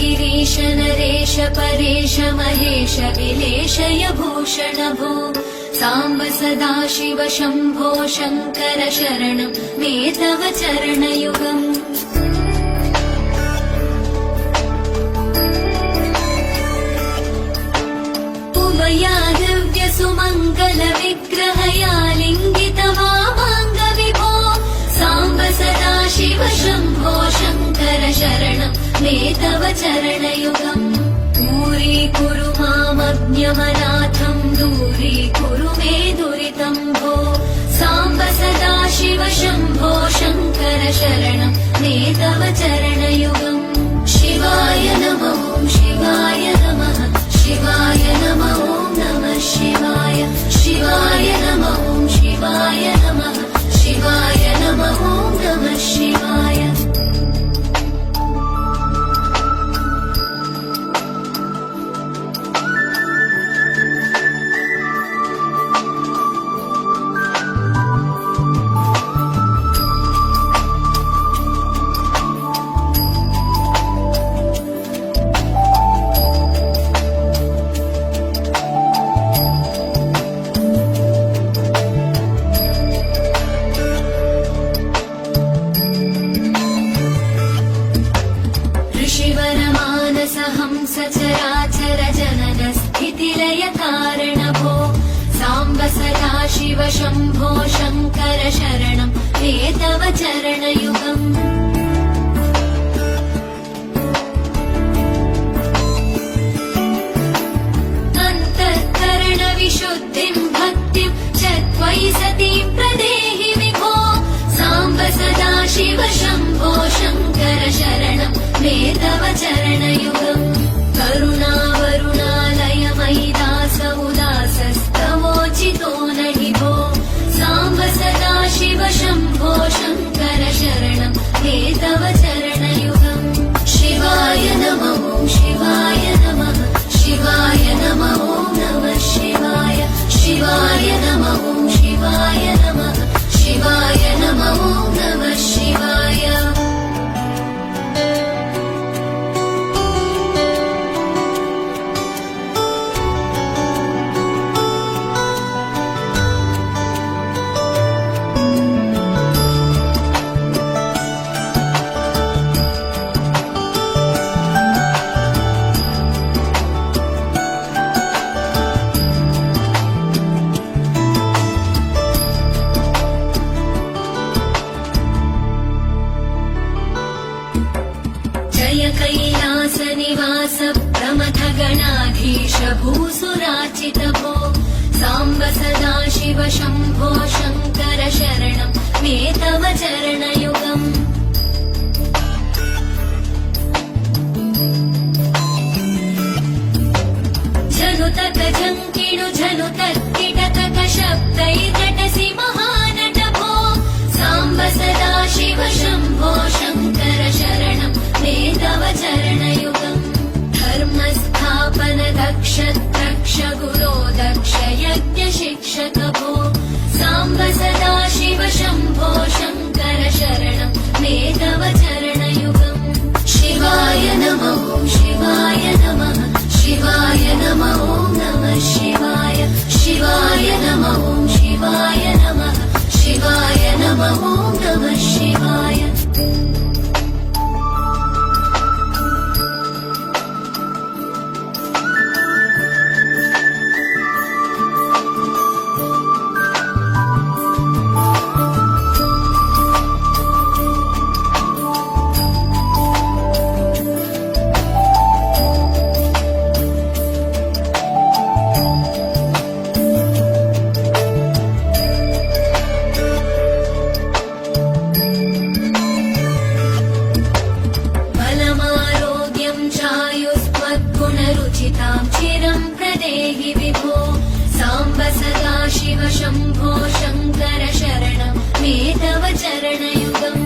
गिरीश नरेश परेश महेश विलेशय भूषण भो साम्ब सदाशिव शम्भो शङ्कर शरणं मे तव चरणयुगम् उमया दिव्य सुमङ्गल विग्रहया लिङ्गित वामाङ्गविभो साम्ब सदाशिव शम्भो शङ्कर शरणं मे तव चरणयुगम् दूरीकुरु मामज्ञमनाथं दूरीकुरु मे दुरितं भो साम्ब सदाशिव शम्भो शङ्कर शरणं मे तव चरणयुगम् शिवाय नमः शिवाय नमः शिवाय नमः नमः शिवाय शिवाय नमः शिवाय नमः शिवाय नमः नमः शिवाय सचराचर जनन स्थितिलय कारण भो साम्ब सदाशिव शम्भो शङ्कर शरणं मे तव चरणयुगम् अन्तःकरण विशुद्धिं भक्तिं च त्वयि सतीं प्रदेहि विभो साम्ब सदाशिव शम्भो शङ्कर शरणं मे तव चरणयुगम् करुणावरुणालय मयि दास उदासस्तवोचितो नहि भो साम्ब सदाशिव शम्भो शङ्कर शरणं मे तव चरणयुगम् शिवाय नमः शिवाय नमः शिवाय नमः नमः शिवाय शिवाय नमः शिवाय नमः शिवाय नमः नमः शिवाय कैलास निवास प्रमथ गणाधीश भूसुराचित भो साम्ब सदाशिव शम्भो शङ्कर शरणं मे तव चरणयुगम् झनुतक झङ्किणु झनुतक्किटतक शब्दैकटसि महानट भो साम्ब सदाशिव शम्भो शङ्कर शरणं मे तव चरणयुगम् धर्मस्थापन दक्ष दक्ष गुरो दक्ष यज्ञ शिक्षक भो साम्ब सदाशिव शम्भो शङ्कर शरणं मे तव चरणयुगम् शिवाय नमः शिवाय नमः शिवाय नमः नमः शिवाय शिवाय नमः शिवाय नमः शिवाय नमः नमः शिवाय आयुष्मद्गुणरुचितां चिरं प्रदेहि विभो साम्ब सदा शिव शम्भो शङ्कर शरणं मे तव चरणयुगम्